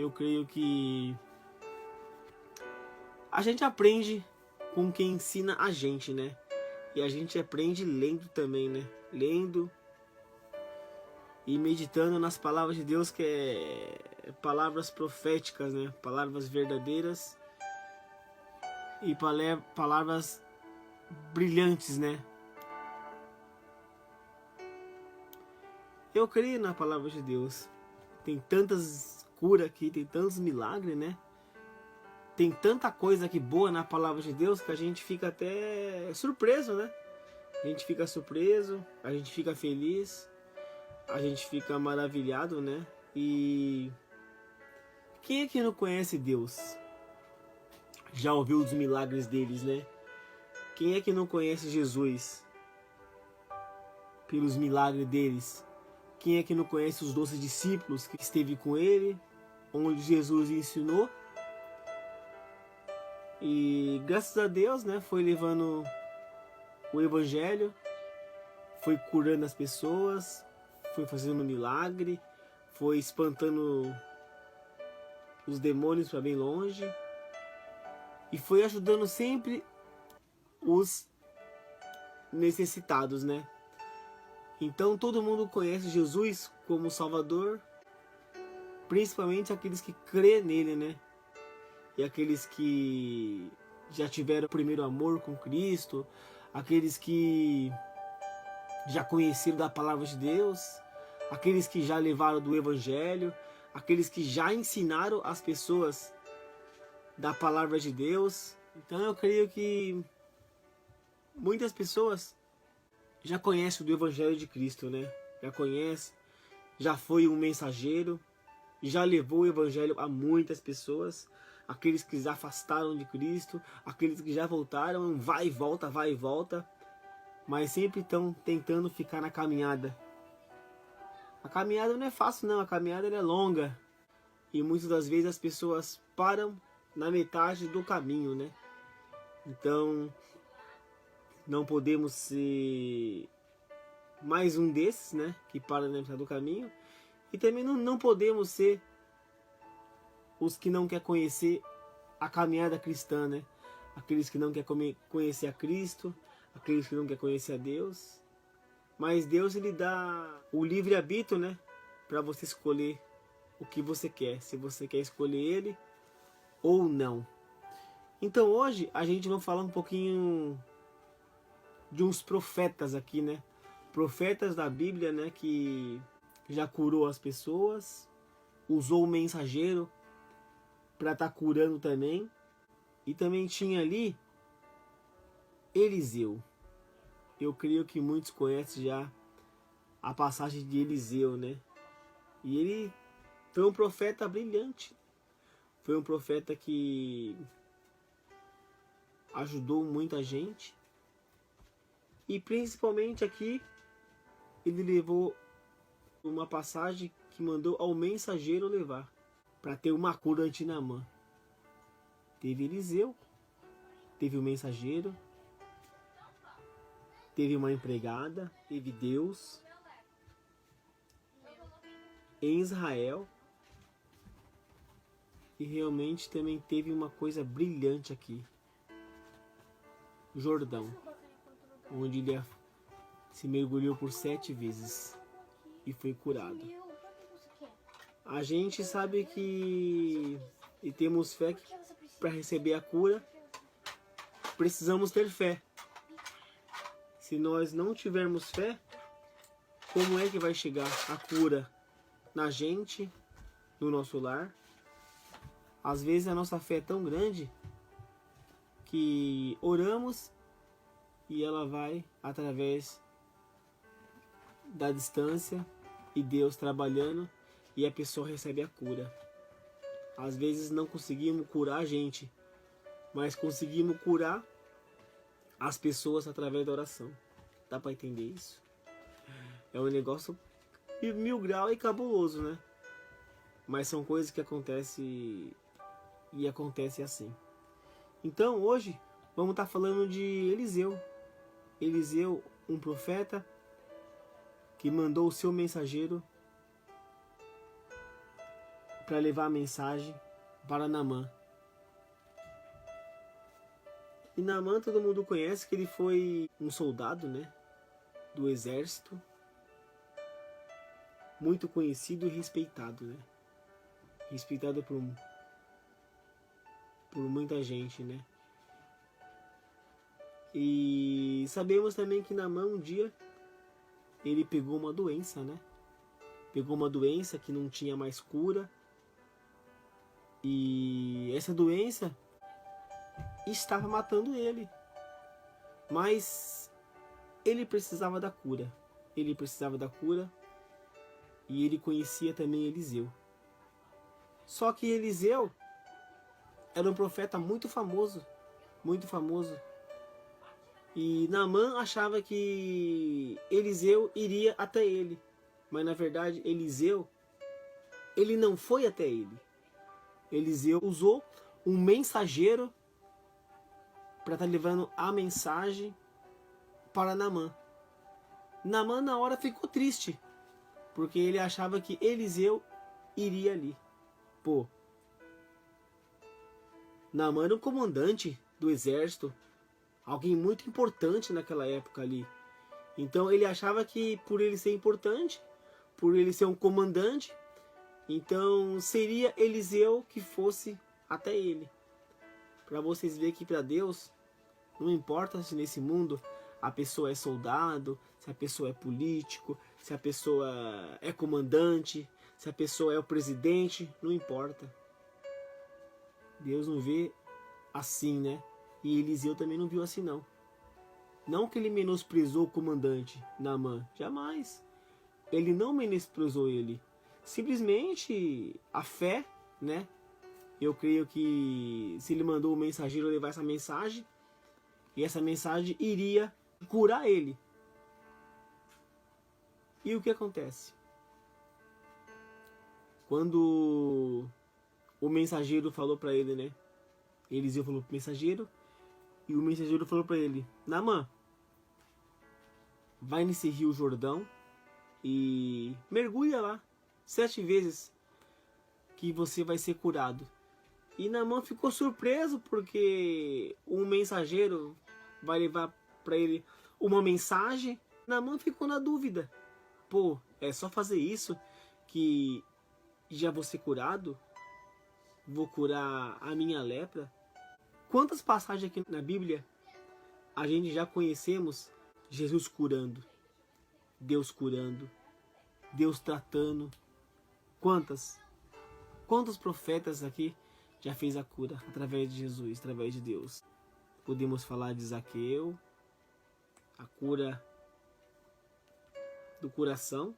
eu creio que a gente aprende com quem ensina a gente, né? E a gente aprende lendo também, né? Lendo e meditando nas palavras de Deus, que é palavras proféticas, né? Palavras verdadeiras e palavras brilhantes, né? Eu creio na palavra de Deus. Tem tantas curas aqui, tem tantos milagres, né? Tem tanta coisa aqui boa na palavra de Deus que a gente fica até surpreso, né? A gente fica surpreso, a gente fica feliz, a gente fica maravilhado, né? E quem é que não conhece Deus? Já ouviu os milagres deles, né? Quem é que não conhece Jesus pelos milagres deles? Quem é que não conhece os 12 discípulos que esteve com ele, onde Jesus ensinou? E graças a Deus, né, foi levando o evangelho, foi curando as pessoas, foi fazendo milagre, foi espantando os demônios para bem longe e foi ajudando sempre os necessitados, né? Então todo mundo conhece Jesus como Salvador, principalmente aqueles que crê nele, né? E aqueles que já tiveram o primeiro amor com Cristo, aqueles que já conheceram da palavra de Deus, aqueles que já levaram do Evangelho, aqueles que já ensinaram as pessoas da palavra de Deus. Então eu creio que muitas pessoas já conhecem do Evangelho de Cristo, né? Já conhece, já foi um mensageiro, já levou o Evangelho a muitas pessoas. Aqueles que se afastaram de Cristo, aqueles que já voltaram, vai e volta, mas sempre estão tentando ficar na caminhada. A caminhada não é fácil não, a caminhada é longa. E muitas das vezes as pessoas param na metade do caminho, né? Então, não podemos ser mais um desses, né? Que para na metade do caminho. E também não podemos ser os que não querem conhecer a caminhada cristã, né? Aqueles que não querem conhecer a Cristo, aqueles que não querem conhecer a Deus. Mas Deus, ele dá o livre-arbítrio, né? Para você escolher o que você quer. Se você quer escolher ele ou não. Então hoje a gente vai falar um pouquinho de uns profetas aqui, né? Profetas da Bíblia, né? Que já curou as pessoas, usou o mensageiro para estar curando também. E também tinha ali Eliseu. Eu creio que muitos conhecem já a passagem de Eliseu, né? E ele foi um profeta brilhante. Foi um profeta que ajudou muita gente. E principalmente aqui ele levou uma passagem que mandou ao mensageiro levar para ter uma cura anti-Naamã. Teve Eliseu, teve o mensageiro, teve uma empregada, teve Deus em Israel. E realmente também teve uma coisa brilhante aqui. Jordão, onde ele se mergulhou por 7 vezes e foi curado. A gente sabe que e temos fé para receber a cura, precisamos ter fé. Se nós não tivermos fé, como é que vai chegar a cura na gente, no nosso lar? Às vezes a nossa fé é tão grande que oramos e ela vai através da distância e Deus trabalhando e a pessoa recebe a cura. Às vezes não conseguimos curar a gente, mas conseguimos curar as pessoas através da oração. Dá para entender isso? É um negócio 1000 graus e cabuloso, né? Mas são coisas que acontecem e acontece assim. Então hoje vamos estar falando de Eliseu. Eliseu, um profeta que mandou o seu mensageiro para levar a mensagem para Naamã. E Naamã todo mundo conhece que ele foi um soldado, né, do exército, muito conhecido e respeitado, né? Respeitado por muita gente, né? E sabemos também que Naamã um dia ele pegou uma doença, né? Pegou uma doença que não tinha mais cura. E essa doença estava matando ele. Mas ele precisava da cura. Ele precisava da cura. E ele conhecia também Eliseu. Só que Eliseu era um profeta muito famoso. Muito famoso. E Naamã achava que Eliseu iria até ele. Mas na verdade Eliseu, ele não foi até ele. Eliseu usou um mensageiro para estar levando a mensagem para Naamã. Naamã na hora ficou triste, porque ele achava que Eliseu iria ali. Pô, Naamã era um comandante do exército, alguém muito importante naquela época ali. Então ele achava que por ele ser importante, por ele ser um comandante, então seria Eliseu que fosse até ele. Para vocês verem que para Deus, não importa se nesse mundo a pessoa é soldado, se a pessoa é político, se a pessoa é comandante, se a pessoa é o presidente, não importa. Deus não vê assim, né? E Eliseu também não viu assim, não. Não que ele menosprezou o comandante Naamã, jamais. Ele não menosprezou ele. Simplesmente a fé, né? Eu creio que se ele mandou o mensageiro levar essa mensagem, e essa mensagem iria curar ele. E o que acontece? Quando o mensageiro falou para ele, né? Eliseu falou pro mensageiro, e o mensageiro falou para ele: Naamã, vai nesse rio Jordão e mergulha lá 7 vezes que você vai ser curado. E Naamã ficou surpreso porque um mensageiro vai levar para ele uma mensagem. Naamã ficou na dúvida. Pô, é só fazer isso que já vou ser curado? Vou curar a minha lepra? Quantas passagens aqui na Bíblia a gente já conhecemos Jesus curando, Deus curando, Deus tratando? Quantas? Quantos profetas aqui já fez a cura através de Jesus, através de Deus? Podemos falar de Zaqueu, a cura do coração.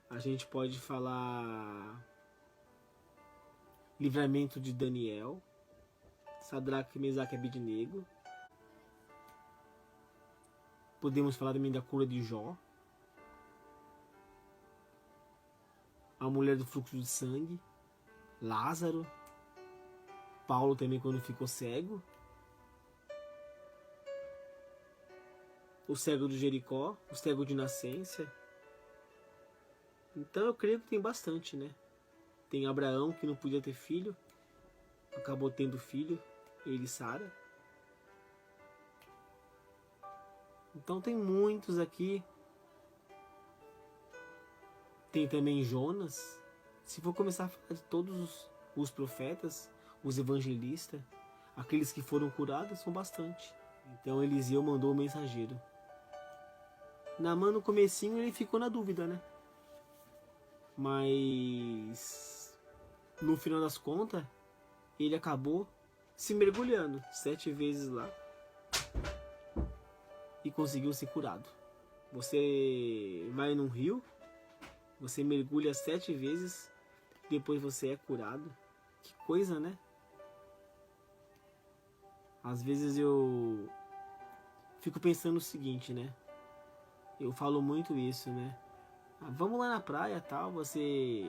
A gente pode falar livramento de Daniel, Sadraque, Mesaque e Abednego. Podemos falar também da cura de Jó, a mulher do fluxo de sangue, Lázaro, Paulo também quando ficou cego, o cego de Jericó, o cego de nascença. Então eu creio que tem bastante, né? Tem Abraão que não podia ter filho, acabou tendo filho, ele e Sara. Então tem muitos aqui. Tem também Jonas. Se for começar a falar de todos os profetas, os evangelistas, aqueles que foram curados, são bastante. Então Eliseu mandou o mensageiro. Naamã no comecinho ele ficou na dúvida, né? Mas no final das contas, ele acabou se mergulhando 7 vezes lá e conseguiu ser curado. Você vai num rio, você mergulha 7 vezes, depois você é curado. Que coisa, né? Às vezes eu fico pensando o seguinte, né? Eu falo muito isso, né? Vamos lá na praia, tal, você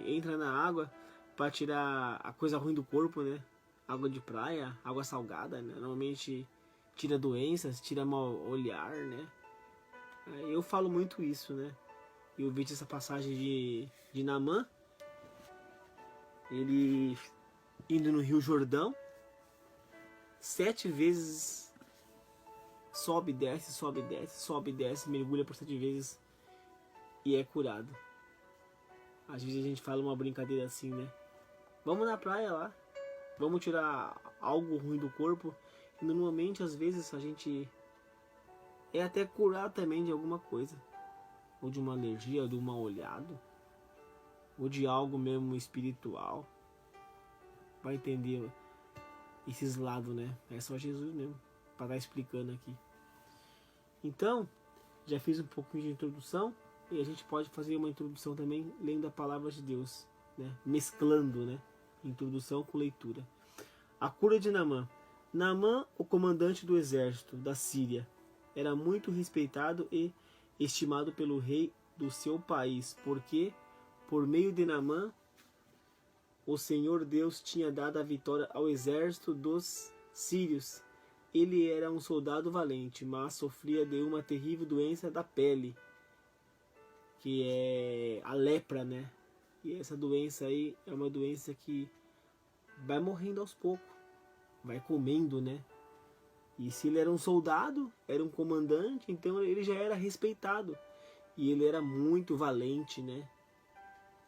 entra na água para tirar a coisa ruim do corpo, né? Água de praia, água salgada, né? Normalmente tira doenças, tira mau olhar, né? Eu falo muito isso, né? Eu vejo essa passagem de Naamã ele indo no Rio Jordão, 7 vezes sobe, desce, sobe, desce, sobe, desce, mergulha por 7 vezes e é curado. Às vezes a gente fala uma brincadeira assim, né? Vamos na praia lá, vamos tirar algo ruim do corpo. E normalmente, às vezes, a gente é até curado também de alguma coisa, ou de uma alergia, ou de um mal olhado, ou de algo mesmo espiritual. Vai entender esses lados, né? É só Jesus mesmo para estar explicando aqui. Então, já fiz um pouquinho de introdução e a gente pode fazer uma introdução também lendo a palavra de Deus, né? Mesclando, né? Introdução com leitura. A cura de Naamã. Naamã, o comandante do exército da Síria, era muito respeitado e estimado pelo rei do seu país, porque por meio de Naamã o Senhor Deus tinha dado a vitória ao exército dos sírios. Ele era um soldado valente, mas sofria de uma terrível doença da pele, que é a lepra, né? E essa doença aí é uma doença que vai morrendo aos poucos, vai comendo, né? E se ele era um soldado, era um comandante, então ele já era respeitado. E ele era muito valente, né?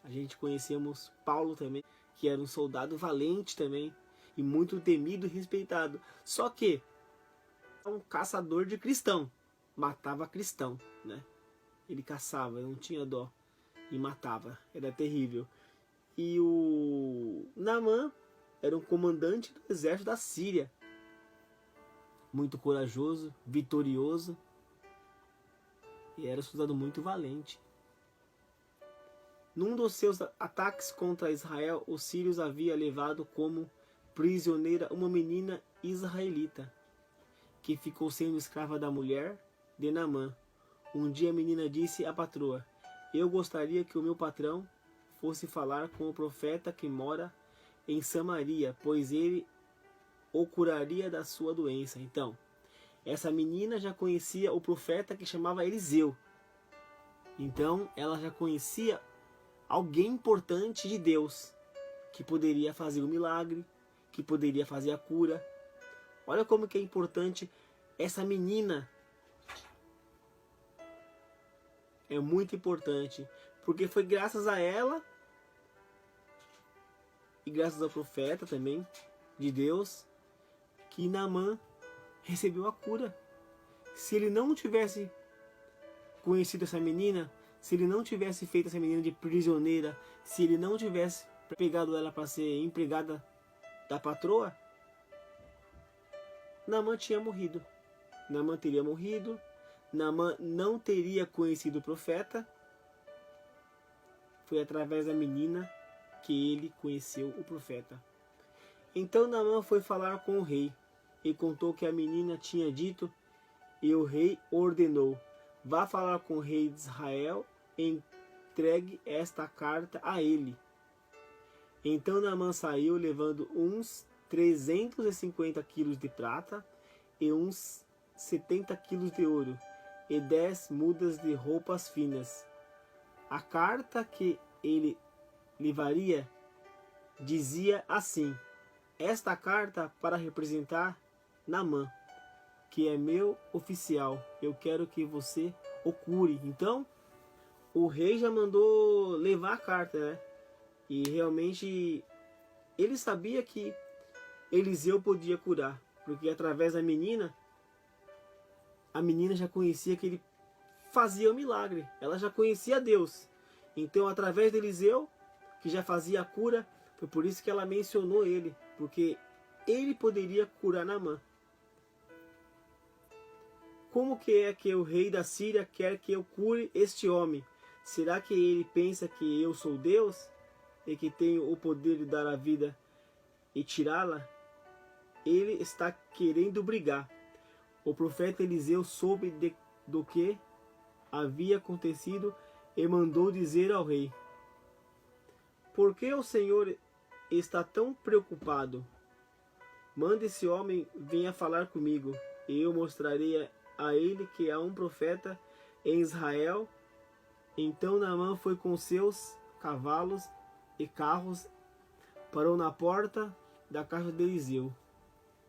A gente conhecemos Paulo também, que era um soldado valente também, e muito temido e respeitado. Só que um caçador de cristão, matava cristão, né? Ele caçava, não tinha dó e matava, era terrível. E o Naamã era um comandante do exército da Síria, muito corajoso, vitorioso, e era um soldado muito valente. Num dos seus ataques contra Israel, os sírios haviam levado como prisioneira uma menina israelita, que ficou sendo escrava da mulher de Naamã. Um dia a menina disse à patroa: eu gostaria que o meu patrão fosse falar com o profeta que mora em Samaria, pois ele o curaria da sua doença. Então, essa menina já conhecia o profeta que chamava Eliseu. Então, ela já conhecia alguém importante de Deus, que poderia fazer o milagre, que poderia fazer a cura. Olha como que é importante essa menina. É muito importante, porque foi graças a ela e graças ao profeta também de Deus que Naamã recebeu a cura. Se ele não tivesse conhecido essa menina, se ele não tivesse feito essa menina de prisioneira, se ele não tivesse pegado ela para ser empregada da patroa, Naamã tinha morrido. Naamã teria morrido. Naamã não teria conhecido o profeta. Foi através da menina que ele conheceu o profeta. Então Naamã foi falar com o rei e contou que a menina tinha dito, e o rei ordenou: vá falar com o rei de Israel, entregue esta carta a ele. Então Naamã saiu levando uns 350 quilos de prata e uns 70 quilos de ouro e 10 mudas de roupas finas. A carta que ele levaria dizia assim: esta carta para representar Naamã, que é meu oficial, eu quero que você o cure. Então o rei já mandou levar a carta, né? E realmente ele sabia que Eliseu podia curar, porque através da menina, a menina já conhecia que ele fazia o milagre, ela já conhecia Deus. Então através de Eliseu, que já fazia a cura, foi por isso que ela mencionou ele, porque ele poderia curar Naamã. Como que é que o rei da Síria quer que eu cure este homem? Será que ele pensa que eu sou Deus e que tenho o poder de dar a vida e tirá-la? Ele está querendo brigar. O profeta Eliseu soube do que havia acontecido e mandou dizer ao rei: por que o Senhor está tão preocupado? Manda esse homem venha falar comigo, e eu mostrarei a ele que há um profeta em Israel. Então Naamã foi com seus cavalos e carros parou na porta da casa de Eliseu.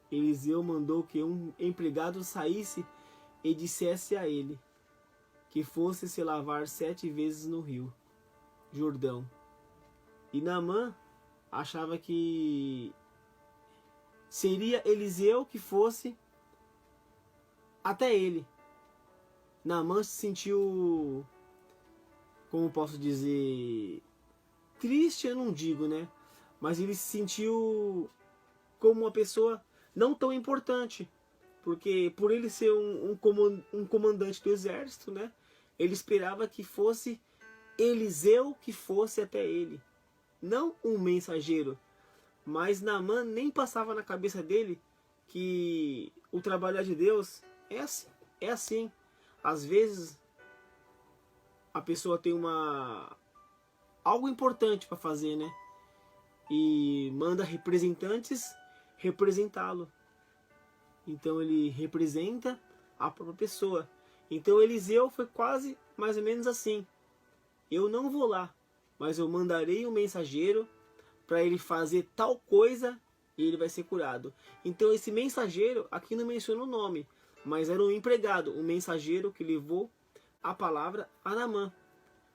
Eliseu mandou que um empregado saísse e dissesse a ele que fosse se lavar 7 vezes no rio Jordão. E Naamã achava que seria Eliseu que fosse até ele. Naamã se sentiu, como posso dizer, triste, eu não digo, né? Mas ele se sentiu como uma pessoa não tão importante, porque por ele ser um comandante do exército, né? Ele esperava que fosse Eliseu que fosse até ele, não um mensageiro. Mas Naamã nem passava na cabeça dele que o trabalhar de Deus é assim. É assim. Às vezes a pessoa tem algo importante para fazer, né? E manda representantes representá-lo. Então ele representa a própria pessoa. Então Eliseu foi quase mais ou menos assim. Eu não vou lá, mas eu mandarei um mensageiro para ele fazer tal coisa e ele vai ser curado. Então esse mensageiro, aqui não menciona o nome, mas era um empregado, um mensageiro que levou a palavra a Naamã.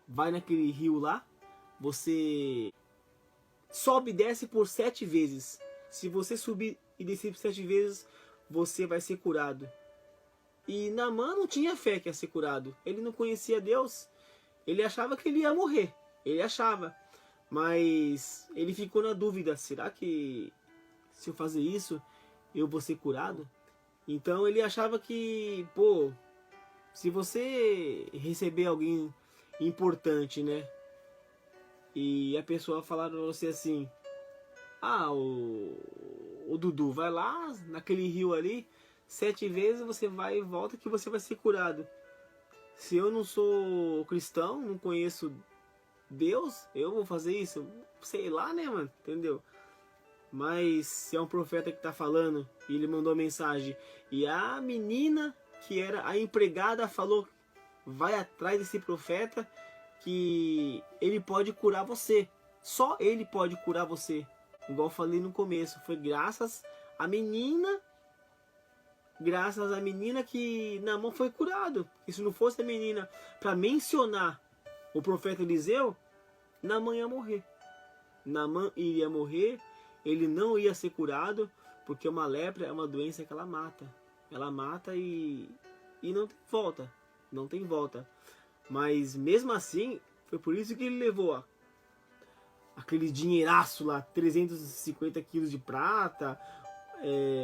Vai naquele rio lá, você sobe e desce por 7 vezes. Se você subir e descer por 7 vezes, você vai ser curado. E Naamã não tinha fé que ia ser curado. Ele não conhecia Deus. Ele achava que ele ia morrer. Ele achava. Mas ele ficou na dúvida. Será que se eu fazer isso, eu vou ser curado? Então ele achava que, pô, se você receber alguém importante, né? E a pessoa falar pra você assim: ah, o Dudu, vai lá naquele rio ali, 7 vezes você vai e volta que você vai ser curado. Se eu não sou cristão, não conheço Deus, eu vou fazer isso? Sei lá, né, mano? Entendeu? Mas se é um profeta que tá falando e ele mandou a mensagem e a menina que era a empregada falou: vai atrás desse profeta que ele pode curar você. Só ele pode curar você. Igual eu falei no começo, foi graças à menina que Naamã foi curado. E se não fosse a menina para mencionar o profeta Eliseu, Naamã ia morrer. Naamã iria morrer, ele não ia ser curado, porque uma lepra é uma doença que ela mata. Ela mata e não tem volta. Não tem volta. Mas mesmo assim, foi por isso que ele levou aquele dinheiraço lá, 350 quilos de prata,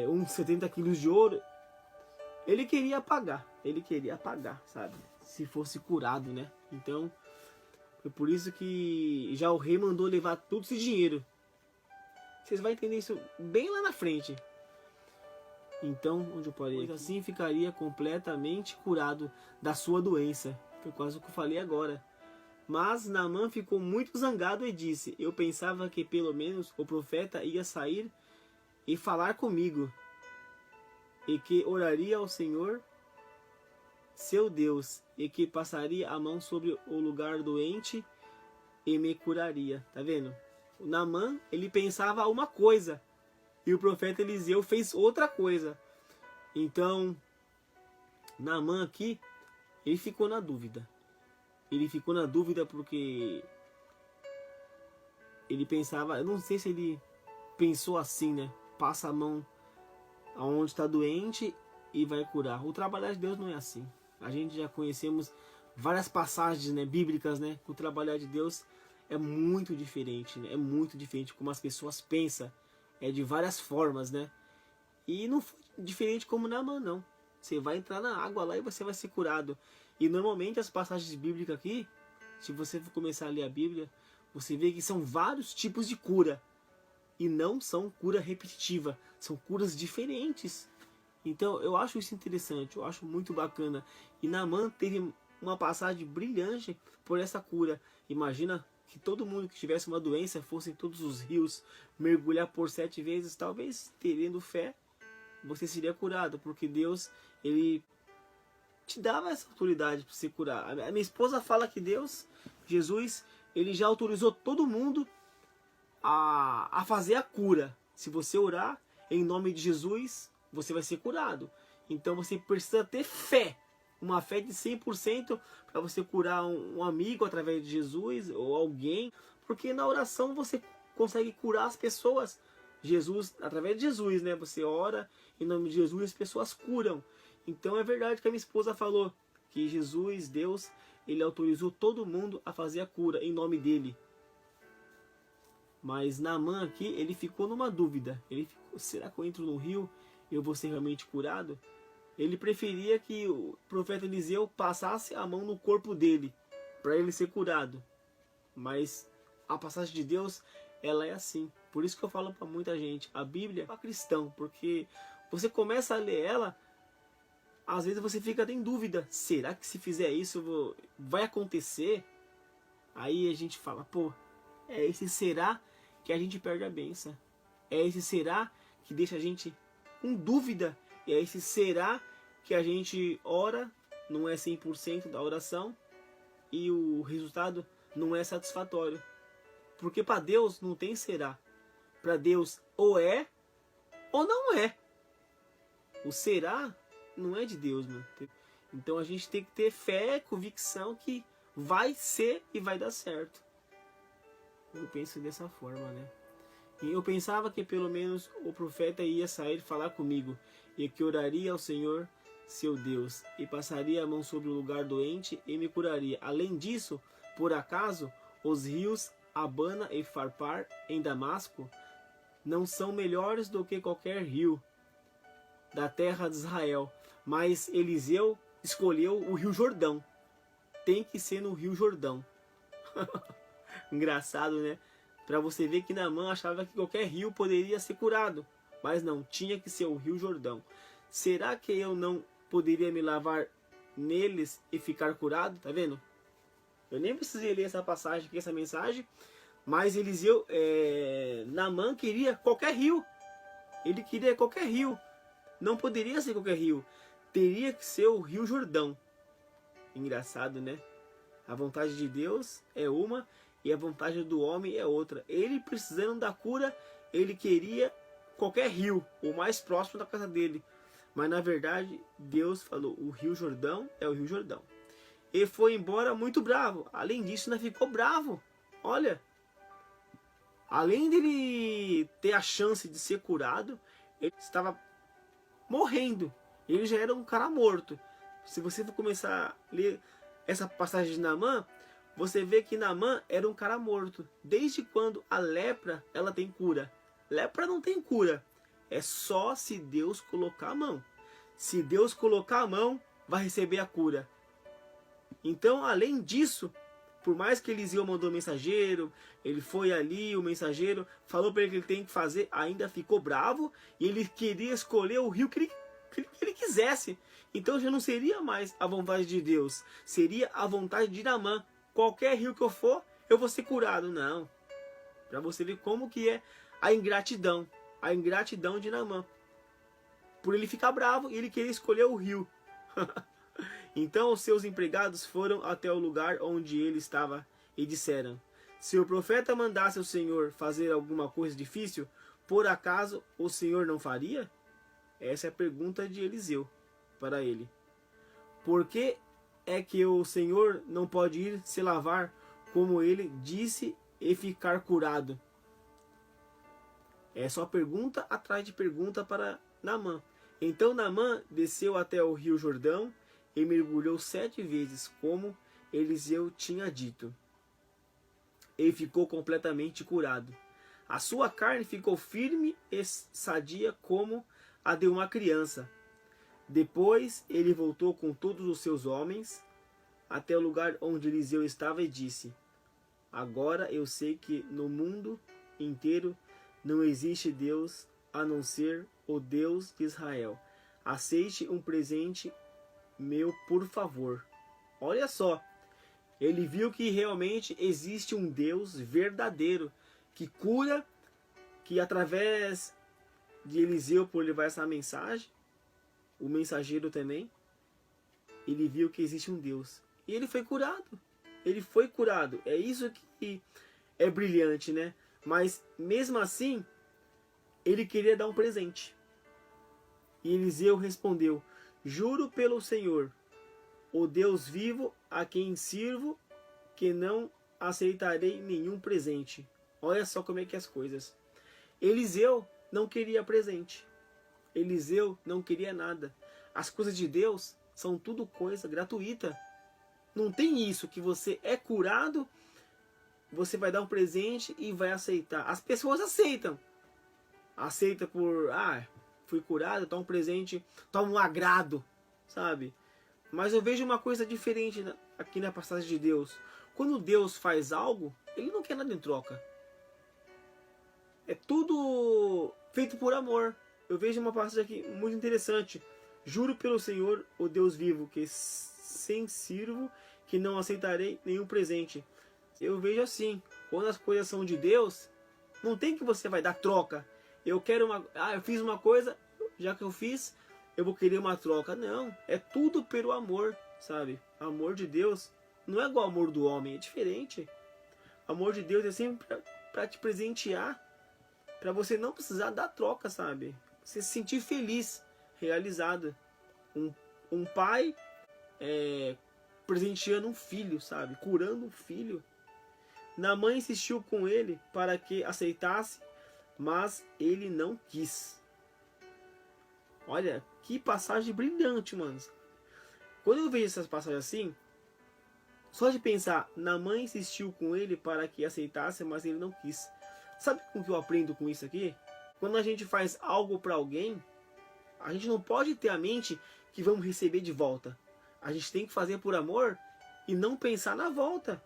uns 70 quilos de ouro. Ele queria pagar, sabe? Se fosse curado, né? Então, foi por isso que já o rei mandou levar todo esse dinheiro. Vocês vão entender isso bem lá na frente. Então, onde eu parei? Pois assim ficaria completamente curado da sua doença. Foi quase o que eu falei agora. Mas Naamã ficou muito zangado e disse: eu pensava que pelo menos o profeta ia sair e falar comigo, e que oraria ao Senhor, seu Deus, e que passaria a mão sobre o lugar doente e me curaria. Tá vendo? O Naamã, ele pensava uma coisa, e o profeta Eliseu fez outra coisa. Então, Naamã aqui, ele ficou na dúvida. Ele ficou na dúvida porque ele pensava, eu não sei se ele pensou assim, né? Passa a mão aonde está doente e vai curar. O trabalhar de Deus não é assim. A gente já conhecemos várias passagens, né, bíblicas, né? Que o trabalhar de Deus é muito diferente, né? É muito diferente como as pessoas pensam. É de várias formas, né? E não foi diferente como Naamã, não. Você vai entrar na água lá e você vai ser curado. E normalmente as passagens bíblicas aqui, se você for começar a ler a Bíblia, você vê que são vários tipos de cura. E não são cura repetitiva, são curas diferentes. Então eu acho isso interessante, eu acho muito bacana. E Naamã teve uma passagem brilhante por essa cura. Imagina que todo mundo que tivesse uma doença fosse em todos os rios, mergulhar por 7 vezes, talvez tendo fé, você seria curado, porque Deus, ele te dava essa autoridade para se curar. A minha esposa fala que Deus, Jesus, ele já autorizou todo mundo a fazer a cura. Se você orar em nome de Jesus, você vai ser curado. Então você precisa ter fé, uma fé de 100% para você curar um amigo através de Jesus ou alguém, porque na oração você consegue curar as pessoas. Jesus, através de Jesus, né? Você ora em nome de Jesus e as pessoas curam. Então é verdade que a minha esposa falou que Jesus, Deus, ele autorizou todo mundo a fazer a cura em nome dele. Mas Naamã aqui, ele ficou numa dúvida. Ele ficou, será que eu entro no rio e eu vou ser realmente curado? Ele preferia que o profeta Eliseu passasse a mão no corpo dele para ele ser curado. Mas a passagem de Deus, ela é assim. Por isso que eu falo para muita gente, a Bíblia é para cristão, porque você começa a ler ela, às vezes você fica em dúvida, será que se fizer isso vai acontecer? Aí a gente fala, pô, é esse será que a gente perde a bênção. É esse será que deixa a gente com dúvida. É esse será que a gente ora, não é 100% da oração, e o resultado não é satisfatório. Porque para Deus não tem será. Para Deus ou é ou não é. O será não é de Deus, mano. Então a gente tem que ter fé, convicção que vai ser e vai dar certo. Eu penso dessa forma, né? E eu pensava que pelo menos o profeta ia sair falar comigo e que oraria ao Senhor, seu Deus, e passaria a mão sobre o lugar doente e me curaria. Além disso, por acaso, os rios Abana e Farpar em Damasco não são melhores do que qualquer rio da terra de Israel, mas Eliseu escolheu o Rio Jordão. Tem que ser no Rio Jordão. Engraçado, né? Para você ver que Naamã achava que qualquer rio poderia ser curado, mas não, tinha que ser o Rio Jordão. Será que eu não poderia me lavar neles e ficar curado? Tá vendo? Eu nem precisei ler essa passagem aqui, essa mensagem, mas Naamã queria qualquer rio. Ele queria qualquer rio. Não poderia ser qualquer rio. Teria que ser o Rio Jordão. Engraçado, né? A vontade de Deus é uma e a vontade do homem é outra. Ele precisando da cura, ele queria qualquer rio, o mais próximo da casa dele. Mas na verdade, Deus falou, o Rio Jordão é o Rio Jordão. E foi embora muito bravo. Além disso, ainda ficou bravo. Olha, além dele ter a chance de ser curado, ele estava morrendo. Ele já era um cara morto. Se você for começar a ler essa passagem de Naamã, você vê que Naamã era um cara morto. Desde quando a lepra, ela tem cura? Lepra não tem cura. É só se Deus colocar a mão. Se Deus colocar a mão, vai receber a cura. Então, além disso, por mais que Eliseu mandou mensageiro, ele foi ali, o mensageiro falou para ele que ele tem que fazer, ainda ficou bravo e ele queria escolher o rio que ele quisesse. Então já não seria mais a vontade de Deus, seria a vontade de Naamã. Qualquer rio que eu for, eu vou ser curado. Não. Para você ver como que é a ingratidão de Naamã. Por ele ficar bravo e ele queria escolher o rio. Então os seus empregados foram até o lugar onde ele estava e disseram: se o profeta mandasse o Senhor fazer alguma coisa difícil, por acaso o Senhor não faria? Essa é a pergunta de Eliseu para ele. Por que é que o Senhor não pode ir se lavar, como ele disse, e ficar curado? É só pergunta atrás de pergunta para Naamã. Então Naamã desceu até o rio Jordão e mergulhou 7 vezes, como Eliseu tinha dito. E ficou completamente curado. A sua carne ficou firme e sadia como a de uma criança. Depois ele voltou com todos os seus homens até o lugar onde Eliseu estava e disse: agora eu sei que no mundo inteiro não existe Deus a não ser o Deus de Israel. Aceite um presente meu, por favor. Olha só, ele viu que realmente existe um Deus verdadeiro que cura, que através de Eliseu, por levar essa mensagem, o mensageiro também, ele viu que existe um Deus. E ele foi curado. Ele foi curado. É isso que é brilhante, né? Mas mesmo assim, ele queria dar um presente. E Eliseu respondeu: juro pelo Senhor, o Deus vivo a quem sirvo, que não aceitarei nenhum presente. Olha só como é que é as coisas. Eliseu não queria presente. Eliseu não queria nada. As coisas de Deus são tudo coisa gratuita. Não tem isso que você é curado, você vai dar um presente e vai aceitar. As pessoas aceitam. Aceita por, fui curado, toma um presente, toma um agrado, sabe? Mas eu vejo uma coisa diferente aqui na passagem de Deus. Quando Deus faz algo, Ele não quer nada em troca. É tudo feito por amor. Eu vejo uma passagem aqui muito interessante. Juro pelo Senhor, o Deus vivo, que sem sirvo, que não aceitarei nenhum presente. Eu vejo assim, quando as coisas são de Deus, não tem que você vai dar troca. Eu quero eu fiz uma coisa, já que eu fiz, eu vou querer uma troca. Não, é tudo pelo amor, sabe? Amor de Deus não é igual ao amor do homem, é diferente. Amor de Deus é sempre para te presentear, para você não precisar dar troca, sabe? Você se sentir feliz, realizado. Um pai presenteando um filho, sabe? Curando um filho. Naamã insistiu com ele para que aceitasse, mas ele não quis. Olha, que passagem brilhante, mano. Quando eu vejo essas passagens assim, só de pensar, Naamã insistiu com ele para que aceitasse, mas ele não quis. Sabe com que eu aprendo com isso aqui? Quando a gente faz algo para alguém, a gente não pode ter a mente que vamos receber de volta. A gente tem que fazer por amor e não pensar na volta.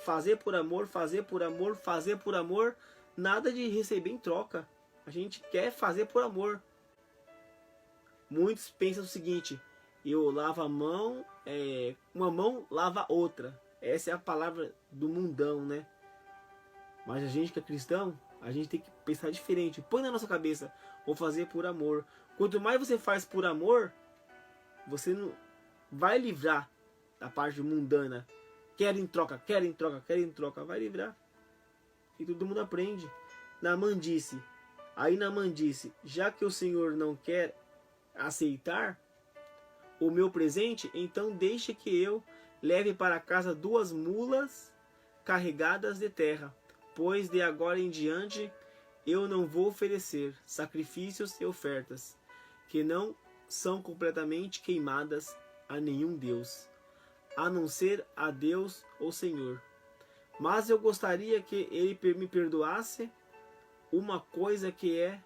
Fazer por amor, fazer por amor, fazer por amor. Nada de receber em troca. A gente quer fazer por amor. Muitos pensam o seguinte: eu lavo a mão, uma mão lava a outra. Essa é a palavra do mundão, né? Mas a gente que é cristão, a gente tem que pensar diferente. Põe na nossa cabeça: vou fazer por amor. Quanto mais você faz por amor, você não vai livrar da parte mundana. Quero em troca, quero em troca, quero em troca. Vai livrar. E todo mundo aprende. Naamã disse: já que o Senhor não quer aceitar o meu presente, então deixe que eu leve para casa 2 mulas carregadas de terra, pois de agora em diante eu não vou oferecer sacrifícios e ofertas que não são completamente queimadas a nenhum Deus, a não ser a Deus ou Senhor. Mas eu gostaria que ele me perdoasse uma coisa, que é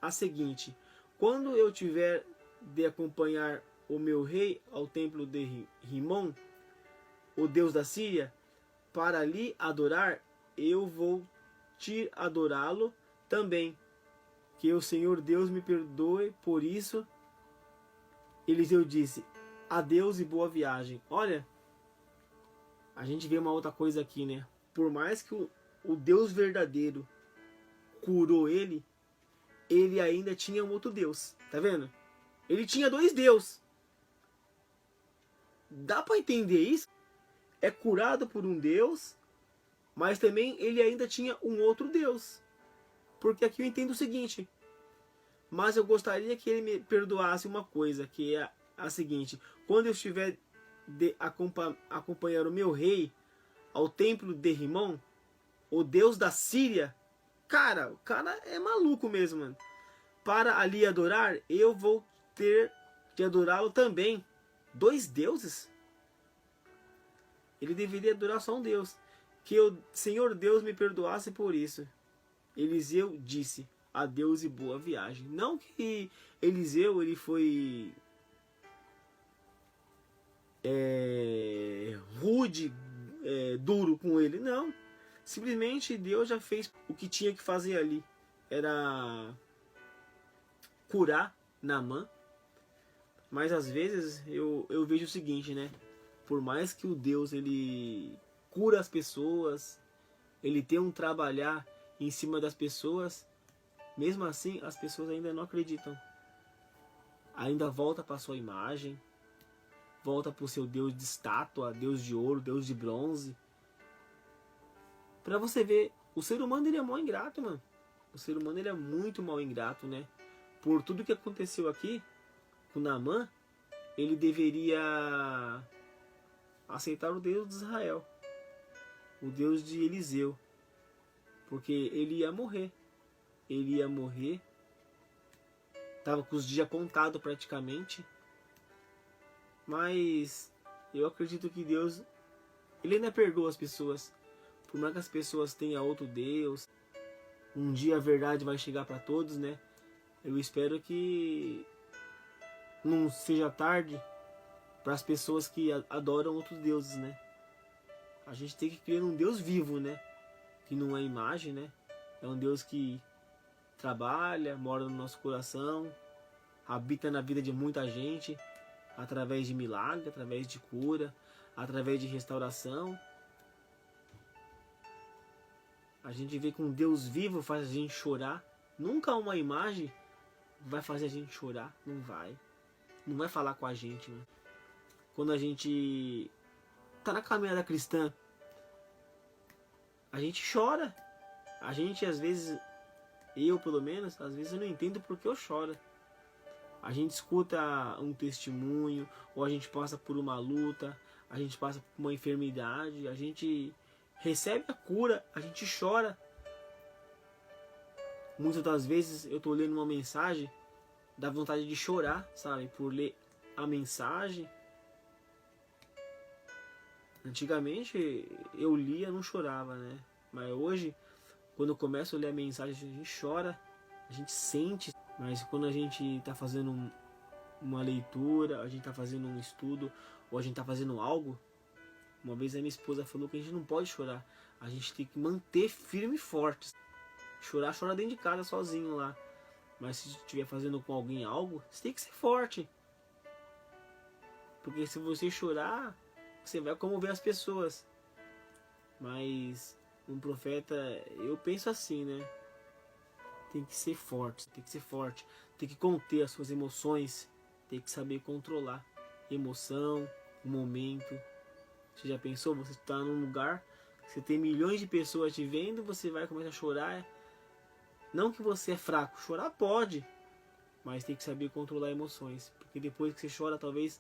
a seguinte: quando eu tiver de acompanhar o meu rei ao templo de Rimon, o Deus da Síria, para lhe adorar, eu vou te adorá-lo também. Que o Senhor Deus me perdoe por isso. Eliseu disse: adeus e boa viagem. Olha, a gente vê uma outra coisa aqui, né? Por mais que o Deus verdadeiro curou ele, ele ainda tinha um outro Deus. Tá vendo? Ele tinha 2 deuses. Dá para entender isso? É curado por um Deus, mas também ele ainda tinha um outro Deus. Porque aqui eu entendo o seguinte: mas eu gostaria que ele me perdoasse uma coisa, que é a seguinte: quando eu estiver de acompanhar o meu rei ao templo de Rimon, o Deus da Síria, cara, o cara é maluco mesmo, mano. Para ali adorar, eu vou ter de adorá-lo também. 2 deuses? Ele deveria adorar só um Deus. Que o Senhor Deus me perdoasse por isso. Eliseu disse: adeus e boa viagem. Não que Eliseu ele foi rude, duro com ele. Não. Simplesmente Deus já fez o que tinha que fazer ali. Era curar Naamã. Mas às vezes eu vejo o seguinte, né? Por mais que o Deus ele cura as pessoas, ele tem um trabalhar em cima das pessoas, mesmo assim as pessoas ainda não acreditam. Ainda volta para sua imagem, volta para o seu Deus de estátua, Deus de ouro, Deus de bronze. Para você ver O ser humano ele é mal ingrato, mano. O ser humano ele é muito mal ingrato, né? Por tudo que aconteceu aqui com Naamã, ele deveria aceitar o Deus de Israel, o Deus de Eliseu, porque ele ia morrer. Ele ia morrer. Tava com os dias contados praticamente. Mas eu acredito que Deus, ele ainda perdoa as pessoas. Por mais que as pessoas tenham outro Deus, um dia a verdade vai chegar para todos, né? Eu espero que não seja tarde para as pessoas que adoram outros deuses, né? A gente tem que crer num Deus vivo, né? Que não é imagem, né? É um Deus que trabalha, mora no nosso coração, habita na vida de muita gente, através de milagre, através de cura, através de restauração. A gente vê que um Deus vivo faz a gente chorar. Nunca uma imagem vai fazer a gente chorar. Não vai. Não vai falar com a gente, né? Quando a gente tá na caminhada cristã, a gente chora. A gente às vezes, eu pelo menos, às vezes eu não entendo porque eu choro. A gente escuta um testemunho, ou a gente passa por uma luta, a gente passa por uma enfermidade, a gente recebe a cura, a gente chora. Muitas das vezes eu tô lendo uma mensagem, dá vontade de chorar, sabe? Por ler a mensagem. Antigamente eu lia, não chorava, né? Mas hoje, quando eu começo a ler a mensagem, a gente chora, a gente sente. Mas quando a gente está fazendo uma leitura, a gente está fazendo um estudo, ou a gente está fazendo algo, uma vez a minha esposa falou que a gente não pode chorar. A gente tem que manter firme e forte. Chorar, chora dentro de casa sozinho lá. Mas se estiver fazendo com alguém algo, você tem que ser forte. Porque se você chorar, você vai comover as pessoas. Mas um profeta, eu penso assim, né? Tem que ser forte, tem que ser forte. Tem que conter as suas emoções. Tem que saber controlar emoção, o momento. Você já pensou? Você está num lugar, você tem milhões de pessoas te vendo, você vai começar a chorar. Não que você é fraco, chorar pode, mas tem que saber controlar emoções. Porque depois que você chora, talvez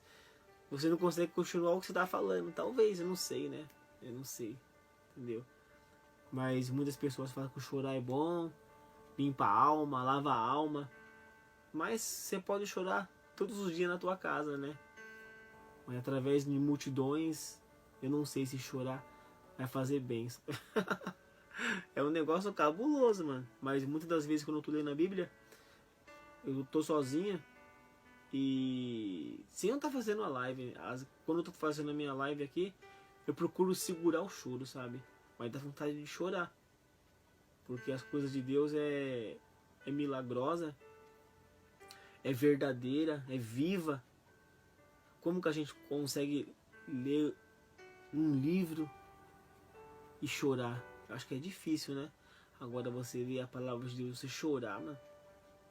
você não consegue continuar o que você está falando. Talvez, eu não sei, né? Eu não sei, entendeu? Mas muitas pessoas falam que chorar é bom, limpa a alma, lava a alma. Mas você pode chorar todos os dias na tua casa, né? Mas através de multidões, eu não sei se chorar vai fazer bem. É um negócio cabuloso, mano. Mas muitas das vezes quando eu tô lendo a Bíblia, eu tô sozinha. E sem eu estar fazendo a live, quando eu tô fazendo a minha live aqui, eu procuro segurar o choro, sabe? Mas dá vontade de chorar. Porque as coisas de Deus é milagrosa, é verdadeira, é viva. Como que a gente consegue ler um livro e chorar? Eu acho que é difícil, né? Agora você ler a palavra de Deus, você chorar, mano.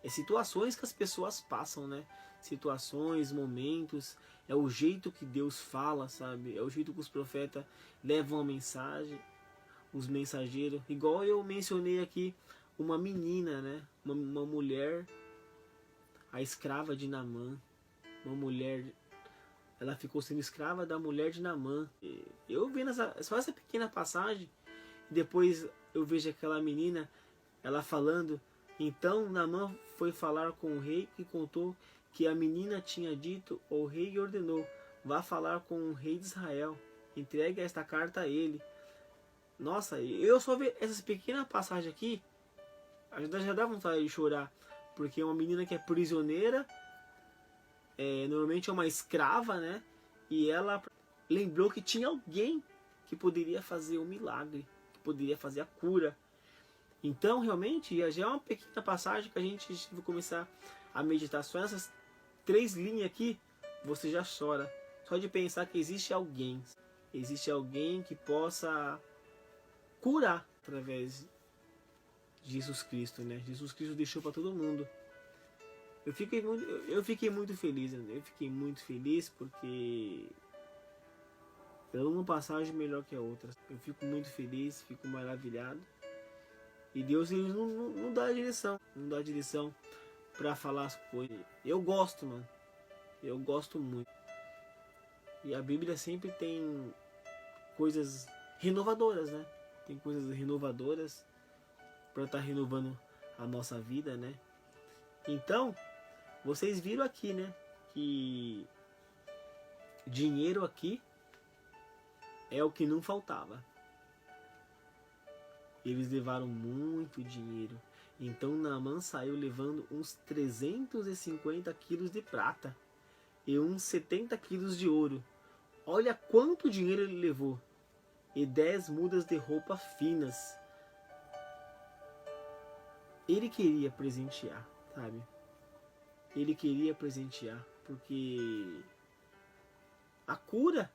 É situações que as pessoas passam, né? Situações, momentos. É o jeito que Deus fala, sabe? É o jeito que os profetas levam a mensagem. Os mensageiros. Igual eu mencionei aqui, uma menina, né? Uma mulher, a escrava de Naamã. Uma mulher, ela ficou sendo escrava da mulher de Naamã. Eu vendo só essa pequena passagem, e depois eu vejo aquela menina, ela falando. Então Naamã foi falar com o rei e contou que a menina tinha dito ao rei e ordenou: vá falar com o rei de Israel, entregue esta carta a ele. Nossa, eu só ver essas pequenas passagens aqui, já dá vontade de chorar. Porque é uma menina que é prisioneira, normalmente é uma escrava, né? E ela lembrou que tinha alguém que poderia fazer um milagre, que poderia fazer a cura. Então, realmente, já é uma pequena passagem que a gente vai começar a meditar. Só essas 3 linhas aqui, você já chora. Só de pensar que existe alguém. Existe alguém que possa curar através de Jesus Cristo, né? Jesus Cristo deixou para todo mundo. Eu fiquei muito feliz, né? Eu fiquei muito feliz porque é uma passagem melhor que a outra. Eu fico muito feliz, fico maravilhado. E Deus ele não dá direção, não dá direção pra falar as coisas. Eu gosto, mano. Eu gosto muito. E a Bíblia sempre tem coisas renovadoras, né? Tem coisas renovadoras para estar renovando a nossa vida, né? Então, vocês viram aqui, né? Que dinheiro aqui é o que não faltava. Eles levaram muito dinheiro. Então Naamã saiu levando uns 350 quilos de prata e uns 70 quilos de ouro. Olha quanto dinheiro ele levou. E 10 mudas de roupa finas. Ele queria presentear, sabe? Ele queria presentear, porque a cura,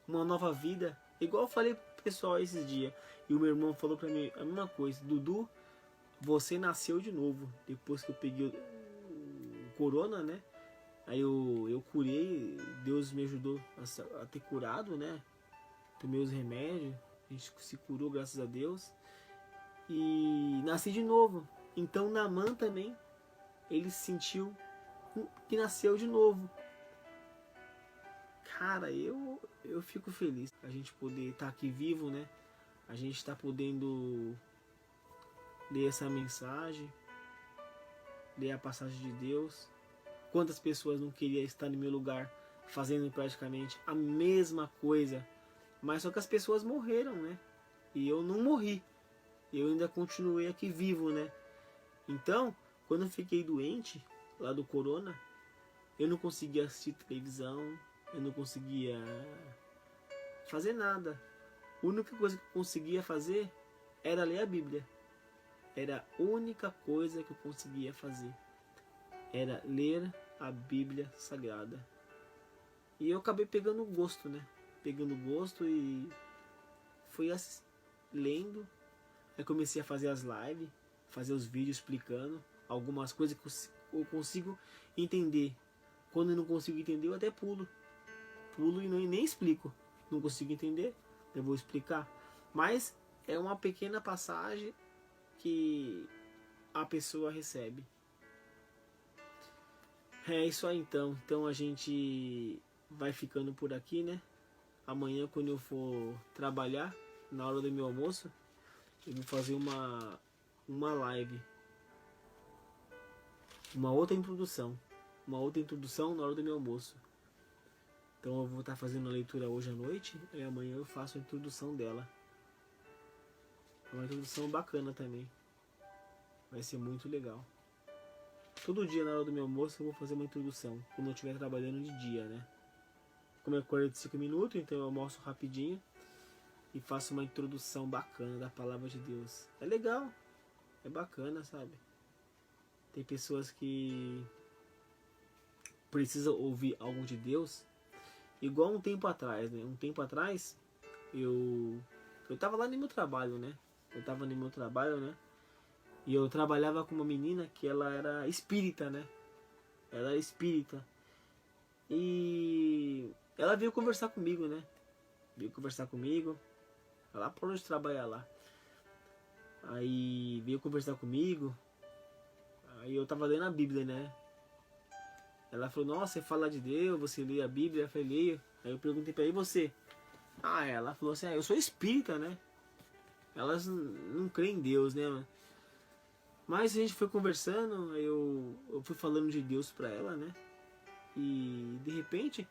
uma nova vida, igual eu falei pro pessoal esses dias, e o meu irmão falou pra mim a mesma coisa: Dudu, você nasceu de novo. Depois que eu peguei o corona, né? Aí eu curei, Deus me ajudou a ter curado, né? Tomei os remédios, a gente se curou, graças a Deus. E nasci de novo. Então Naamã também, ele sentiu que nasceu de novo. Cara, eu fico feliz a gente poder estar aqui vivo, né? A gente está podendo ler essa mensagem, ler a passagem de Deus. Quantas pessoas não queriam estar no meu lugar fazendo praticamente a mesma coisa, mas só que as pessoas morreram, né? E eu não morri. Eu ainda continuei aqui vivo, né? Então, quando eu fiquei doente lá do corona, eu não conseguia assistir televisão, eu não conseguia fazer nada. A única coisa que eu conseguia fazer era ler a Bíblia. Era a única coisa que eu conseguia fazer. Era ler a Bíblia Sagrada. E eu acabei pegando gosto, né? Pegando gosto e fui lendo. Aí comecei a fazer as lives, fazer os vídeos explicando algumas coisas que eu consigo entender. Quando eu não consigo entender, eu até pulo. Pulo e nem explico. Não consigo entender, eu vou explicar. Mas é uma pequena passagem que a pessoa recebe. É isso aí então. Então a gente vai ficando por aqui, né? Amanhã, quando eu for trabalhar, na hora do meu almoço, eu vou fazer uma live. Uma outra introdução na hora do meu almoço. Então eu vou estar fazendo a leitura hoje à noite e amanhã eu faço a introdução dela. É uma introdução bacana também. Vai ser muito legal. Todo dia na hora do meu almoço eu vou fazer uma introdução, quando eu estiver trabalhando de dia, né? Como é 45 minutos, então eu almoço rapidinho e faço uma introdução bacana da palavra de Deus. É legal, é bacana, sabe? Tem pessoas que precisam ouvir algo de Deus, igual um tempo atrás, né? Um tempo atrás, eu tava lá no meu trabalho, né? E eu trabalhava com uma menina que ela era espírita, né? Ela era espírita. E ela veio conversar comigo, né? Ela parou de trabalhar lá. Aí veio conversar comigo. Aí eu tava lendo a Bíblia, né? Ela falou: nossa, você fala de Deus, você lê a Bíblia? Eu falei: leio. Aí eu perguntei pra ela: e você? Ela falou assim: eu sou espírita, né? Elas não creem em Deus, né, mano? Mas a gente foi conversando, eu fui falando de Deus pra ela, né? E de repente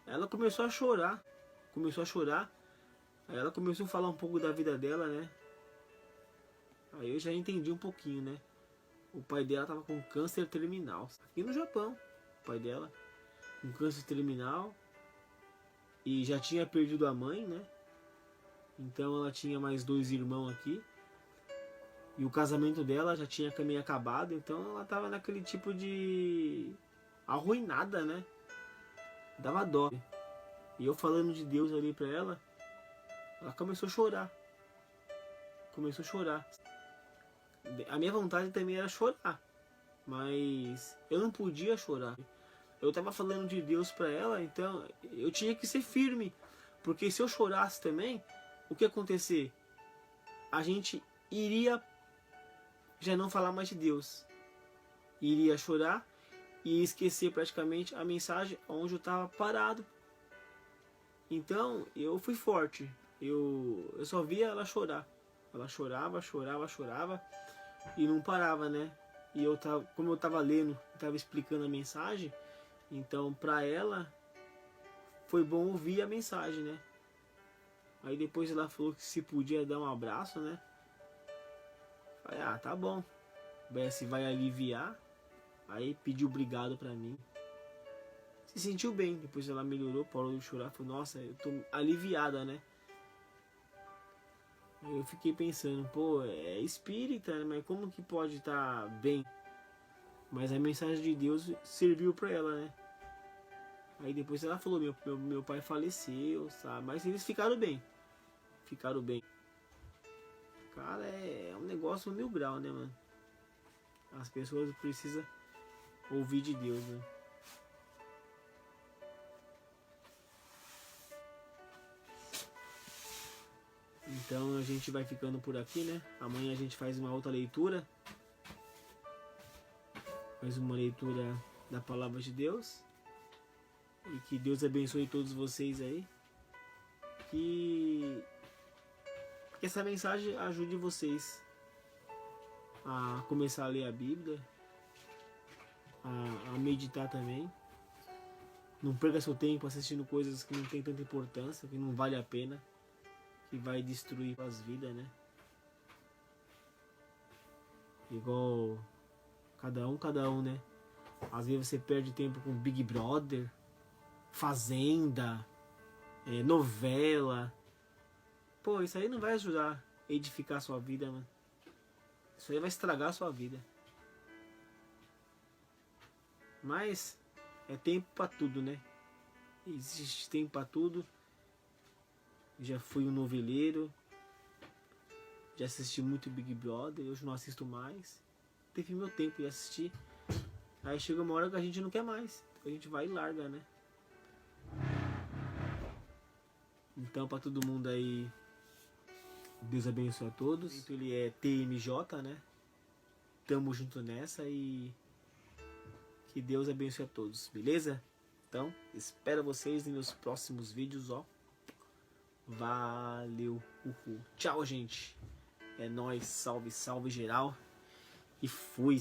ela começou a chorar. Aí ela começou a falar um pouco da vida dela, né? Aí eu já entendi um pouquinho, né? O pai dela tava com câncer terminal. Aqui no Japão, o pai dela com câncer terminal. E já tinha perdido a mãe, né? Então ela tinha mais 2 irmãos aqui. E o casamento dela já tinha também acabado. Então ela tava naquele tipo de arruinada, né? Dava dó. E eu falando de Deus ali pra ela, ela começou a chorar. A minha vontade também era chorar, mas eu não podia chorar. Eu tava falando de Deus pra ela, então eu tinha que ser firme. Porque se eu chorasse também, o que ia acontecer? A gente iria já não falar mais de Deus. Iria chorar e esquecer praticamente a mensagem onde eu estava parado. Então eu fui forte. Eu só via ela chorar. Ela chorava, chorava, chorava e não parava, né? E eu tava, como eu estava lendo, estava explicando a mensagem, então para ela foi bom ouvir a mensagem, né? Aí depois ela falou que se podia dar um abraço, né? Falei, ah, tá bom. Se vai aliviar. Aí pediu obrigado pra mim. Se sentiu bem. Depois ela melhorou, parou de chorar. Falou, nossa, eu tô aliviada, né? Aí eu fiquei pensando, pô, é espírita, né? Mas como que pode estar bem? Mas a mensagem de Deus serviu pra ela, né? Aí depois ela falou, meu pai faleceu, sabe? Mas eles ficaram bem. Ficaram bem. Cara, é um negócio 1000 graus, né, mano? As pessoas precisam ouvir de Deus, né? Então a gente vai ficando por aqui, né? Amanhã a gente faz uma outra leitura. Mais uma leitura da Palavra de Deus. E que Deus abençoe todos vocês aí. Que essa mensagem ajude vocês a começar a ler a Bíblia, a meditar também. Não perca seu tempo assistindo coisas que não tem tanta importância, que não vale a pena, que vai destruir as vidas, né? Igual cada um, né? Às vezes você perde tempo com Big Brother, Fazenda, novela. Pô, isso aí não vai ajudar a edificar a sua vida, mano. Isso aí vai estragar a sua vida. Mas é tempo pra tudo, né? Existe tempo pra tudo. Já fui um noveleiro. Já assisti muito Big Brother. Hoje não assisto mais. Teve meu tempo de assistir. Aí chega uma hora que a gente não quer mais. A gente vai e larga, né? Então pra todo mundo aí, Deus abençoe a todos. Ele é TMJ, né? Tamo junto nessa e que Deus abençoe a todos, beleza? Então, espero vocês nos próximos vídeos, ó. Valeu, uhul. Tchau, gente. É nóis, salve, salve geral. E fui.